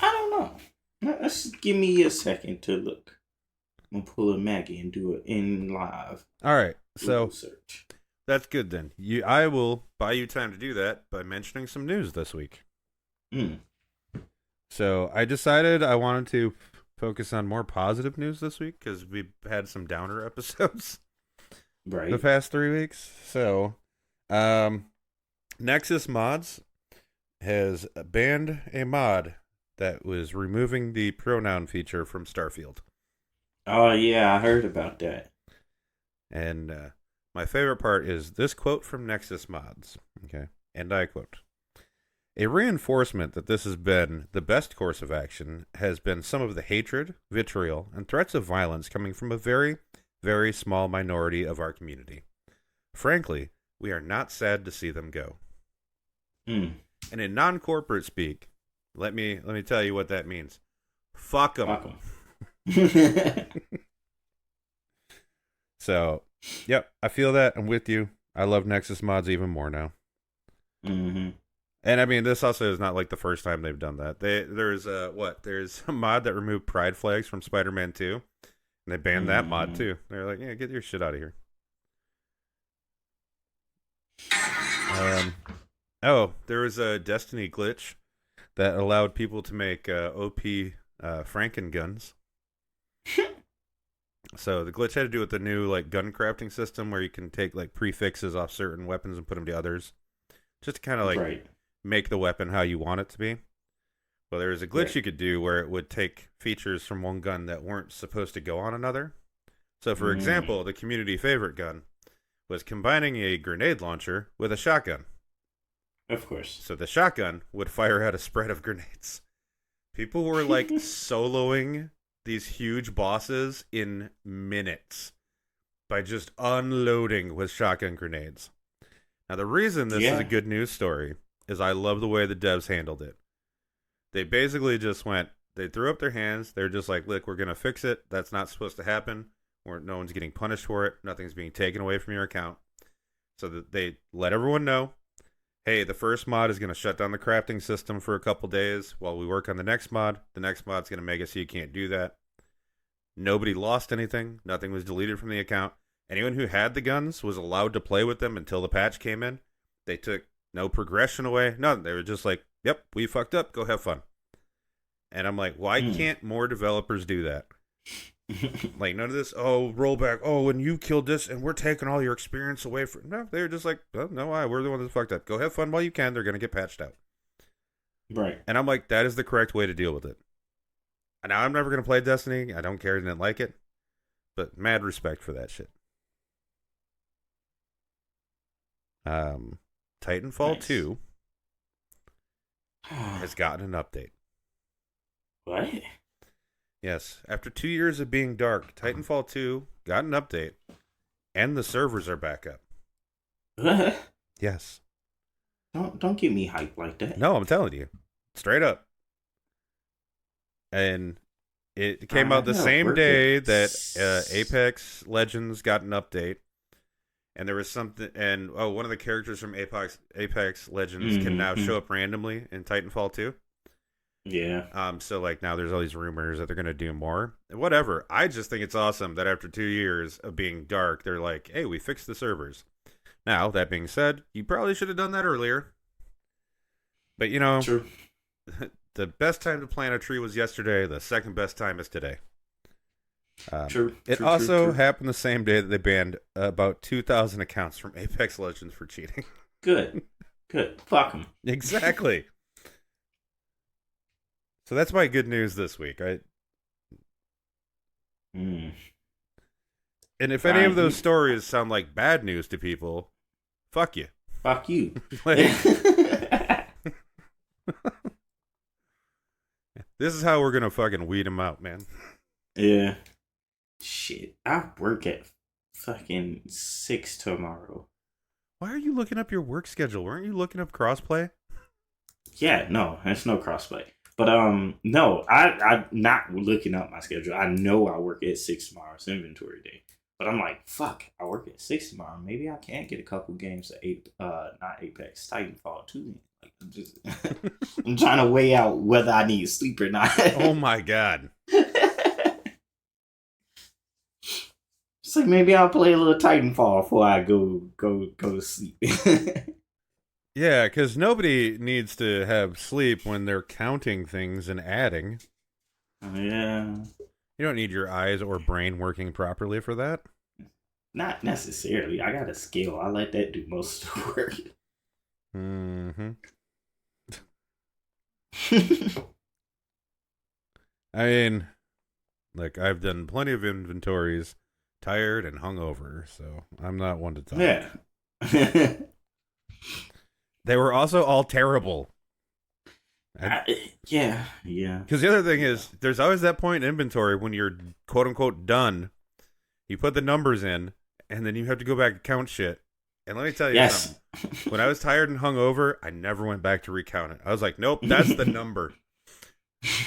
I don't know. Let's give me a second to look. I'm gonna pull a Maggie and do it in live All right, Google so search. that's good then. I will buy you time to do that by mentioning some news this week. Mm, So I decided I wanted to focus on more positive news this week because we've had some downer episodes the right. past 3 weeks. So, um, Nexus Mods has banned a mod that was removing the pronoun feature from Starfield. Oh yeah, I heard about that. And my favorite part is this quote from Nexus Mods. Okay. And I quote: a reinforcement that this has been the best course of action has been some of the hatred, vitriol, and threats of violence coming from a very, very small minority of our community. Frankly, we are not sad to see them go. Mm, And in non-corporate speak, let me tell you what that means. Fuck them. fuck 'em. So, yep, I feel that. I'm with you. I love Nexus mods even more now. hmm And I mean, this also is not like the first time they've done that. There's a mod that removed pride flags from Spider-Man 2, and they banned that mod hmm too. They're like, yeah, get your shit out of here. There was a Destiny glitch that allowed people to make OP Franken guns. So the glitch had to do with the new like gun crafting system where you can take like prefixes off certain weapons and put them to others, just to kind of like Right. make the weapon how you want it to be. Well, there was a glitch Right. you could do where it would take features from one gun that weren't supposed to go on another. So, for Mm, example, the community favorite gun was combining a grenade launcher with a shotgun. of course. So the shotgun would fire out a spread of grenades. People were like soloing these huge bosses in minutes by just unloading with shotgun grenades. Now, the reason this is a yeah. good news story is I love the way the devs handled it. They basically just they threw up their hands. They're just like, look, we're going to fix it. That's not supposed to happen. No one's getting punished for it. Nothing's being taken away from your account. So that they let everyone know, hey, the first mod is going to shut down the crafting system for a couple days while we work on the next mod. The next mod's going to make it so you can't do that. Nobody lost anything. Nothing was deleted from the account. Anyone who had the guns was allowed to play with them until the patch came in. They took no progression away. None. They were just like, yep, we fucked up. Go have fun. And I'm like, why can't more developers do that? Like, none of this, oh, rollback. Oh, and you killed this, and we're taking all your experience away from. No, they were just like, oh, no, we're the ones that fucked up. Go have fun while you can. They're going to get patched out. Right. And I'm like, that is the correct way to deal with it. And now I'm never going to play Destiny. I don't care. I didn't like it. But mad respect for that shit. Titanfall 2 has gotten an update. What? Yes. After 2 years of being dark, Titanfall 2 got an update. And the servers are back up. What? Yes. Don't get me hyped like that. No, I'm telling you. Straight up. And it came out the same day that Apex Legends got an update. And there was something, and one of the characters from Apex Legends can now show up randomly in Titanfall 2. Yeah. So like now there's all these rumors that they're gonna do more. Whatever. I just think it's awesome that after 2 years of being dark, they're like, hey, we fixed the servers. Now, that being said, you probably should have done that earlier. But you know, True. The best time to plant a tree was yesterday. The second best time is today. True. It also happened the same day that they banned about 2,000 accounts from Apex Legends for cheating. Good. Fuck them. Exactly. So that's my good news this week. And if any of those stories sound like bad news to people, fuck you. Fuck you. This is how we're gonna fucking weed them out, man. Yeah. Shit. I work at fucking 6 tomorrow. Why are you looking up your work schedule? Weren't you looking up crossplay? Yeah, no, there's no crossplay. But no, I'm not looking up my schedule. I know I work at 6 tomorrow. It's inventory day. But I'm like, fuck, I work at 6 tomorrow. Maybe I can get a couple games of not Apex, Titanfall 2. Like, I'm trying to weigh out whether I need sleep or not. Oh my god. It's like maybe I'll play a little Titanfall before I go to sleep. Yeah, because nobody needs to have sleep when they're counting things and adding. Yeah. You don't need your eyes or brain working properly for that. Not necessarily. I got a scale. I let that do most of the work. Mm-hmm. I mean, like, I've done plenty of inventories, tired and hungover, so I'm not one to talk. Yeah. They were also all terrible. Yeah. Because the other thing is, there's always that point in inventory when you're quote-unquote done. You put the numbers in, and then you have to go back and count shit. And let me tell you something. When I was tired and hungover, I never went back to recount it. I was like, nope, that's the number.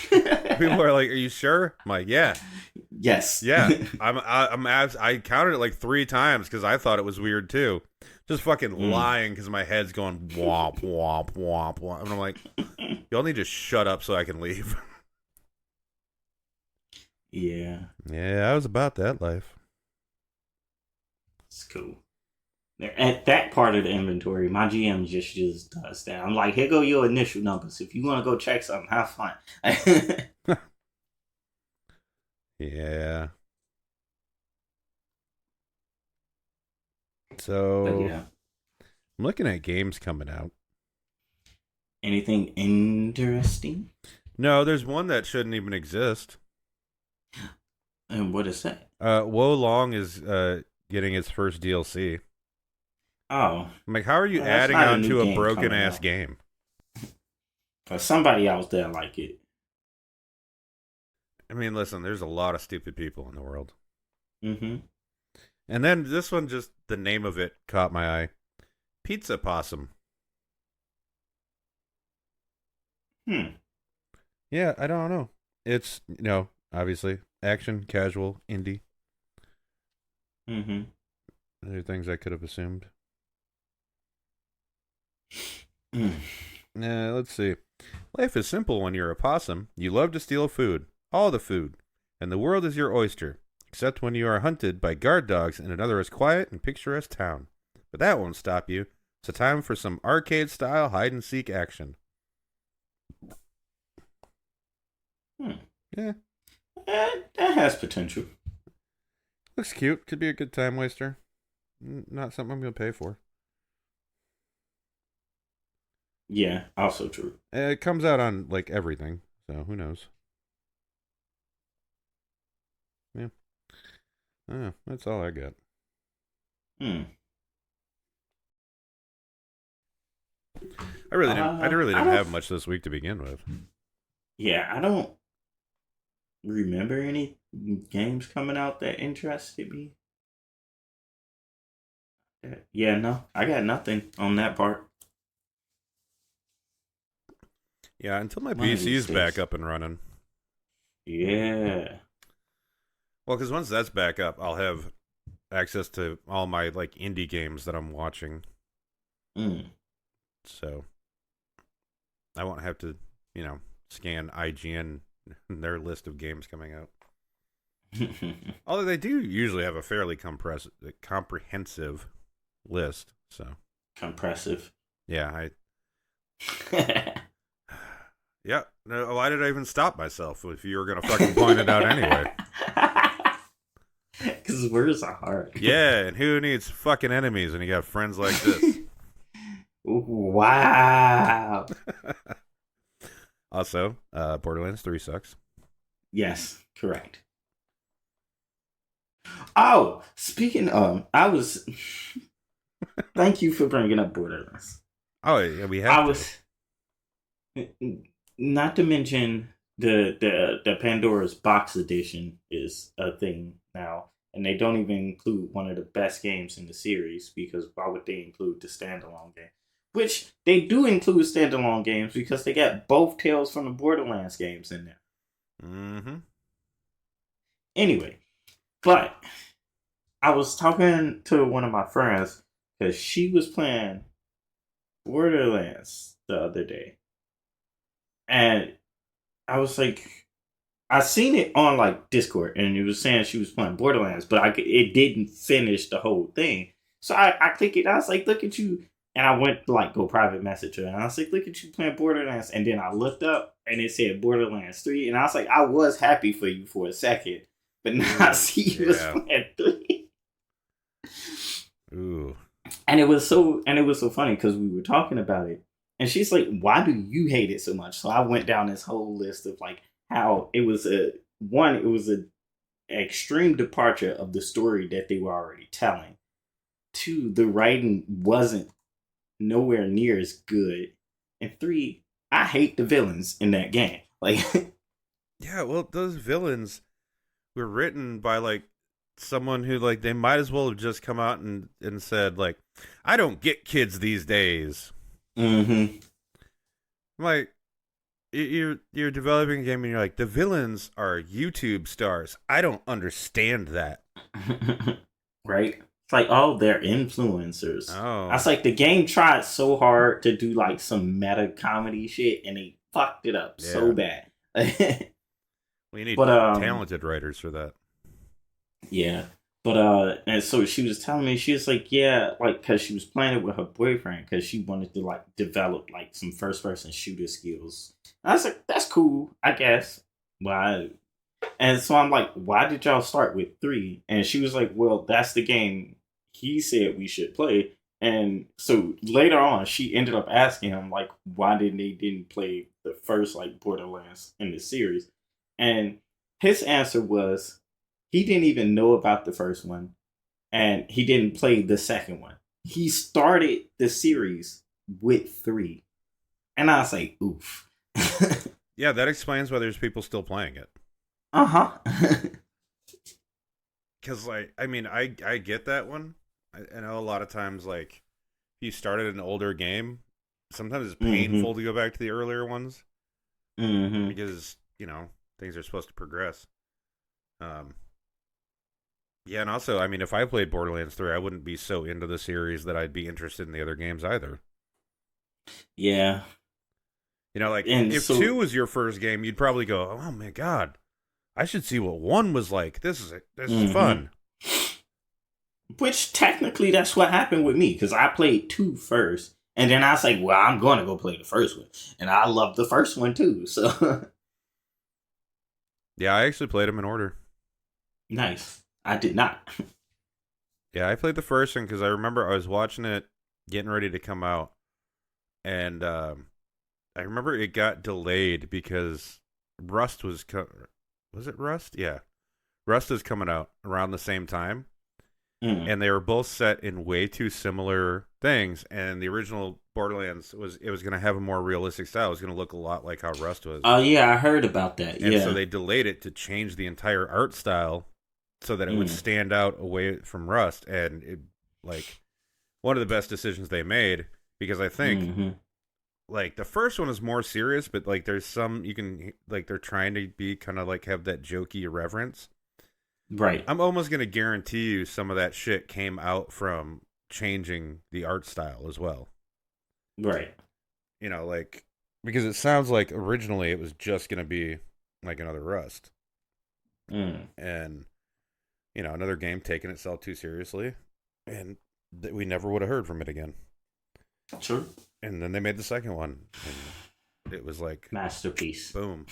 People are like, are you sure? I'm like, yeah. Yes. Yeah. I counted it like 3 times because I thought it was weird too. Just fucking lying because my head's going womp, womp, womp, womp. And I'm like, y'all need to shut up so I can leave. Yeah. Yeah, I was about that life. It's cool. At that part of the inventory, my GM just does that. I'm like, here go your initial numbers. If you want to go check something, have fun. Yeah. So, yeah. I'm looking at games coming out. Anything interesting? No, there's one that shouldn't even exist. And what is that? Wo Long is getting its first DLC. Oh. I'm like, how are you adding on to a broken ass game? For somebody else that like it. I mean, listen, there's a lot of stupid people in the world. Mm-hmm. And then this one, just the name of it caught my eye. Pizza Possum. Yeah, I don't know. It's, obviously, action, casual, indie. Mm-hmm. There are things I could have assumed. Let's see. Life is simple when you're a possum. You love to steal food. All the food. And the world is your oyster. except when you are hunted by guard dogs in another as quiet and picturesque town. But that won't stop you. It's a time for some arcade-style hide-and-seek action. Yeah. That has potential. Looks cute. Could be a good time waster. Not something I'm going to pay for. Yeah, also true. It comes out on, like, everything, so who knows. Yeah. That's all I got. I really didn't have much this week to begin with. Yeah, I don't remember any games coming out that interested me. Yeah, no, I got nothing on that part. Yeah, until my One of PC these is back days. up and running. Yeah. Well, because once that's back up, I'll have access to all my like indie games that I'm watching. So I won't have to, scan IGN their list of games coming out. Although they do usually have a fairly comprehensive list. So Compressive. yeah, yeah. No, why did I even stop myself if you were gonna fucking point it out anyway? Because words are hard. Yeah, and who needs fucking enemies when you got friends like this? Wow. Also, Borderlands 3 sucks. Yes, correct. Oh, speaking of, thank you for bringing up Borderlands. Oh, yeah, we have not to mention the Pandora's Box edition is a thing now, and they don't even include one of the best games in the series, because why would they include the standalone game? Which they do include standalone games because they got both Tales from the Borderlands games in there. Mm-hmm. Anyway, but I was talking to one of my friends because she was playing Borderlands the other day. And I was like, I seen it on like Discord, and it was saying she was playing Borderlands, but it didn't finish the whole thing. So I clicked it. I was like, look at you. And I went to like go private message her, and I was like, look at you playing Borderlands. And then I looked up and it said Borderlands 3. And I was like, I was happy for you for a second. But now I see you was playing 3. Ooh. And it was so funny because we were talking about it. And she's like, why do you hate it so much? So I went down this whole list of like how it was an extreme departure of the story that they were already telling. 2, the writing wasn't nowhere near as good. And 3, I hate the villains in that game. Like, yeah, well, those villains were written by like someone who like they might as well have just come out and said like, I don't get kids these days. Mm-hmm. Like, you're developing a game and you're like, the villains are YouTube stars. I don't understand that. Right? It's like, oh, they're influencers. Oh. I was like, the game tried so hard to do like some meta comedy shit, and they fucked it up so bad. We need talented writers for that. Yeah. But and so she was telling me, she was like, yeah, like, because she was playing it with her boyfriend because she wanted to like develop like some first person shooter skills. And I was like, that's cool, I guess. And so I'm like, why did y'all start with 3? And she was like, well, that's the game he said we should play. And so later on, she ended up asking him like, why didn't play the first like Borderlands in the series? And his answer was, he didn't even know about the first one, and he didn't play the second one. He started the series with 3. And I was like, oof. Yeah, that explains why there's people still playing it. Uh-huh. Because, like, I mean, I get that one. I know a lot of times, like, if you started an older game, sometimes it's painful to go back to the earlier ones. Mm-hmm. Because, things are supposed to progress. Yeah, and also, I mean, if I played Borderlands 3, I wouldn't be so into the series that I'd be interested in the other games either. Yeah. Like, if 2 was your first game, you'd probably go, oh my god, I should see what 1 was like. This is Mm-hmm. fun. Which technically that's what happened with me because I played 2 first, and then I was like, well, I'm going to go play the first one, and I love the first one too. So Yeah, I actually played them in order. nice. I did not. Yeah, I played the first one because I remember I was watching it, getting ready to come out, and I remember it got delayed because Rust was it Rust? Yeah, Rust is coming out around the same time, Mm. and they were both set in way too similar things. And the original Borderlands was going to have a more realistic style. It was going to look a lot like how Rust was, Oh yeah, I heard about that. and so Yeah. they delayed it to change the entire art style so that it would Mm. stand out away from Rust. And it, like, one of the best decisions they made, because I think Mm-hmm. like the first one is more serious, but like there's some you can like they're trying to be kind of like have that jokey irreverence. Right. I'm almost gonna guarantee you some of that shit came out from changing the art style as well. Right. Like, because it sounds like originally it was just gonna be like another Rust, Mm. and another game taking itself too seriously, and that we never would have heard from it again. Sure. And then they made the second one, and it was like, Masterpiece. boom.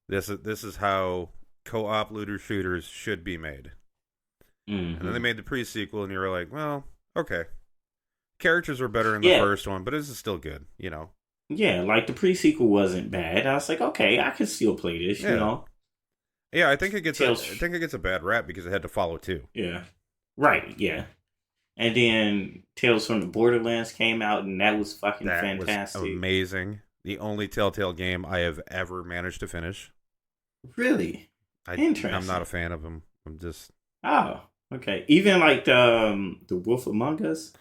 This is how co-op looter shooters should be made. And then they Mm-hmm. made the pre-sequel, and you were like, well, okay. Characters were better in the Yeah. first one, but this is still good, Yeah, like the pre-sequel wasn't bad. I was like, okay, I can still play this, you Yeah. know. Yeah, I think it gets Tales. a bad rap because it had to follow two. Yeah. Right, yeah. And then Tales from the Borderlands came out, and that was fucking That fantastic. was amazing. The only Telltale game I have ever managed to finish. Really? Interesting. I'm not a fan of them. I'm just Oh, okay. Even like the Wolf Among Us.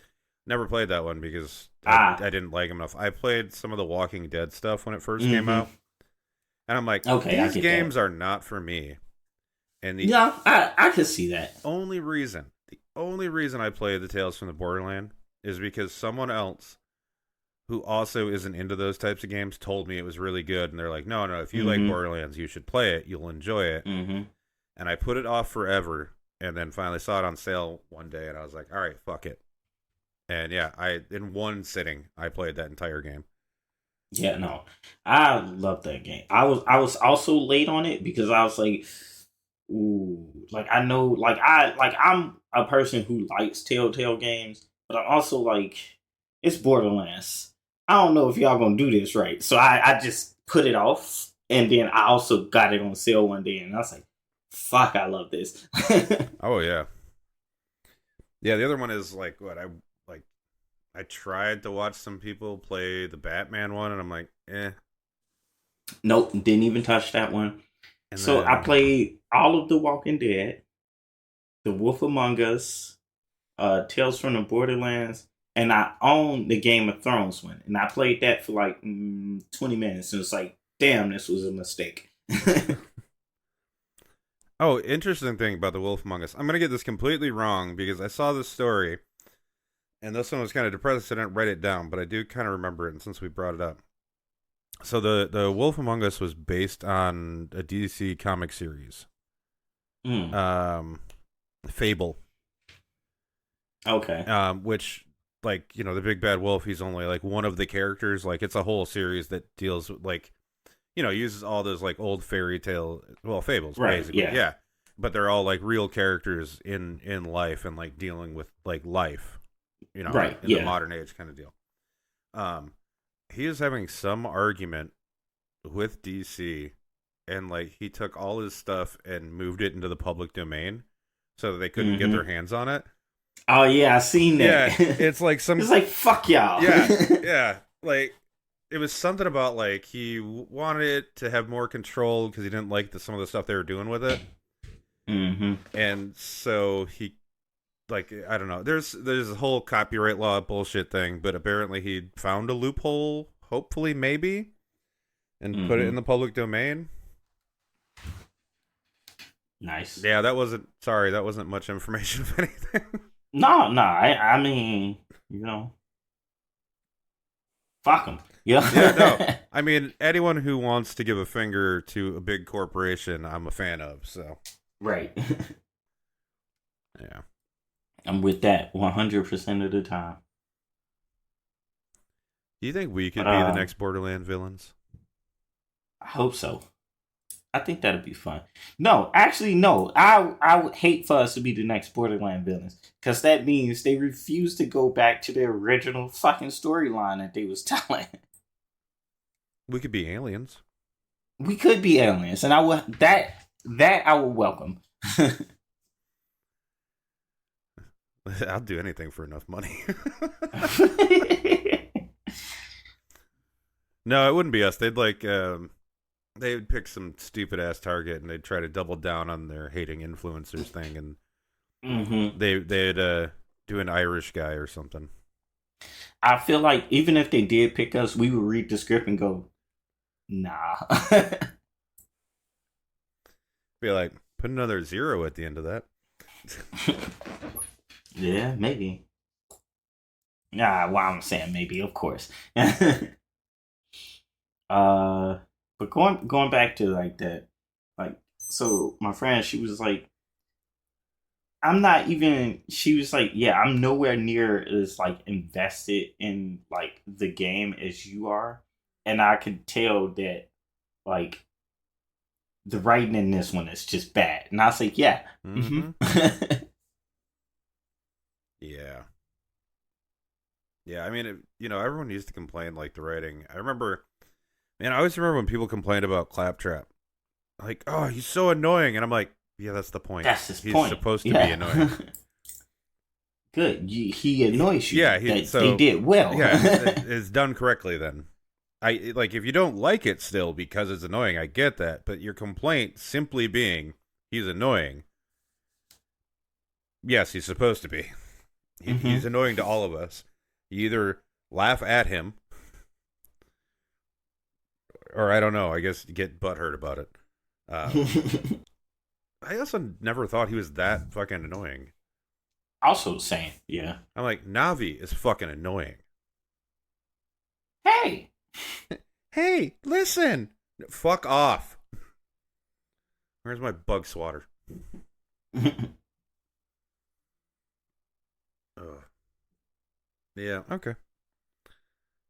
never played that one because Ah. I didn't like them enough. I played some of the Walking Dead stuff when it 1st came Mm-hmm. out, and I'm like, Okay, I these get games that. are not for me. And the Yeah, I can see that. the only reason I played the Tales from the Borderland is because someone else who also isn't into those types of games told me it was really good, and they're like, no, if you like Mm-hmm. Borderlands, you should play it. You'll enjoy it. Mm-hmm. And I put it off forever, and then finally saw it on sale one day, and I was like, all right, fuck it. And yeah, in one sitting, I played that entire game. Yeah, no, I love that game. I was also late on it because I was like, ooh, like I know, I'm a person who likes Telltale games, but I'm also like, it's Borderlands. I don't know if y'all gonna do this right, so I just put it off, and then I also got it on sale one day, and I was like, fuck, I love this. Oh yeah, yeah. The other one is like what I tried to watch some people play the Batman one, and I'm like, eh. Nope, didn't even touch that one. And So I then played all of The Walking Dead, The Wolf Among Us, Tales from the Borderlands, and I own the Game of Thrones one. And I played that for like 20 minutes. And it's like, damn, this was a mistake. oh, interesting thing about the Wolf Among Us. I'm gonna get this completely wrong because I saw this story, and this one was kind of depressing, so I didn't write it down, but I do kind of remember it, and since we brought it up. So the Wolf Among Us was based on a DC comic series, Mm, Fable, okay. which, like, the big bad wolf, he's only like one of the characters. Like, it's a whole series that deals with, like, uses all those like old fairy tale, well, fables, Right, basically. yeah. Yeah, but they're all like real characters in life and like dealing with like life, Right, in the yeah. modern age kind of deal. He is having some argument with DC, and like he took all his stuff and moved it into the public domain so that they couldn't get their Mm-hmm. hands on it. Oh, yeah, I seen that. Yeah, it's like some It's like, fuck y'all. yeah, like it was something about like he wanted it to have more control because he didn't like some of the stuff they were doing with it, Mm-hmm. and so he, like, I don't know. There's a whole copyright law bullshit thing, but apparently he found a loophole, hopefully maybe, and put it in the public domain. Nice. Yeah, that wasn't much information of anything. No, I mean, you know. Fuck them. Yeah, no. Yeah. I mean, anyone who wants to give a finger to a big corporation, I'm a fan of. So, Right. yeah. I'm with that 100% of the time. Do you think we But could be the next Borderland villains? I hope so. I think that'd be fun. No, actually, no. I would hate for us to be the next Borderland villains because that means they refuse to go back to their original fucking storyline that they was telling. We could be aliens. We could be aliens, and I would that I would welcome. I'll do anything for enough money. No, it wouldn't be us. They'd they would pick some stupid ass target and they'd try to double down on their hating influencers thing, and they'd do an Irish guy or something. I feel like even if they did pick us, we would read the script and go, nah. Be like, put another 0 at the end of that. Yeah, maybe. Nah, well, I'm saying maybe, of course. But going back to like that, like, so my friend, she was like, I'm not even. She was like, yeah, I'm nowhere near as like invested in like the game as you are, and I could tell that like the writing in this one is just bad. And I was like, yeah, Yeah. Yeah, I mean, everyone used to complain like the writing. I remember, man, I always remember when people complained about Claptrap. Like, oh, he's so annoying. And I'm like, yeah, that's the point. That's his he's point. supposed to be annoying. Good. He annoys you. Yeah, they did well. Yeah, it's done correctly then. I like if you don't like it still because it's annoying, I get that. But your complaint simply being he's annoying. Yes, he's supposed to be. He's annoying to all of us. You either laugh at him, or I don't know. I guess get butthurt about it. I also never thought he was that fucking annoying. Also saying, yeah. I'm like, Navi is fucking annoying. Hey! Hey, listen! Fuck off. Where's my bug swatter? Yeah, okay.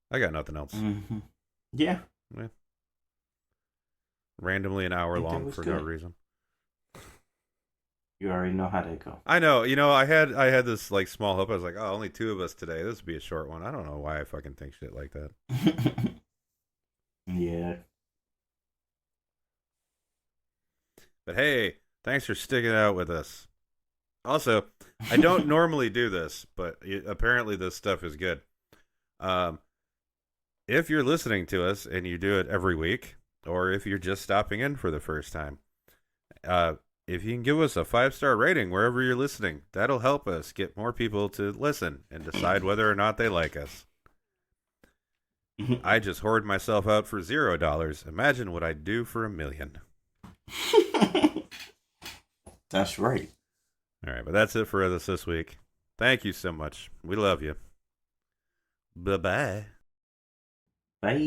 I got nothing else. Yeah. Randomly an hour long for no reason. You already know how that go. I know. I had this like small hope. I was like, oh, only 2 of us today. This would be a short one. I don't know why I fucking think shit like that. Yeah. But hey, thanks for sticking out with us. Also, I don't normally do this, but apparently this stuff is good. If you're listening to us and you do it every week, or if you're just stopping in for the first time, if you can give us a 5-star rating wherever you're listening, that'll help us get more people to listen and decide whether or not they like us. I just hoard myself out for $0. Imagine what I'd do for $1 million. That's right. All right, but that's it for us this week. Thank you so much. We love you. Bye-bye. Bye.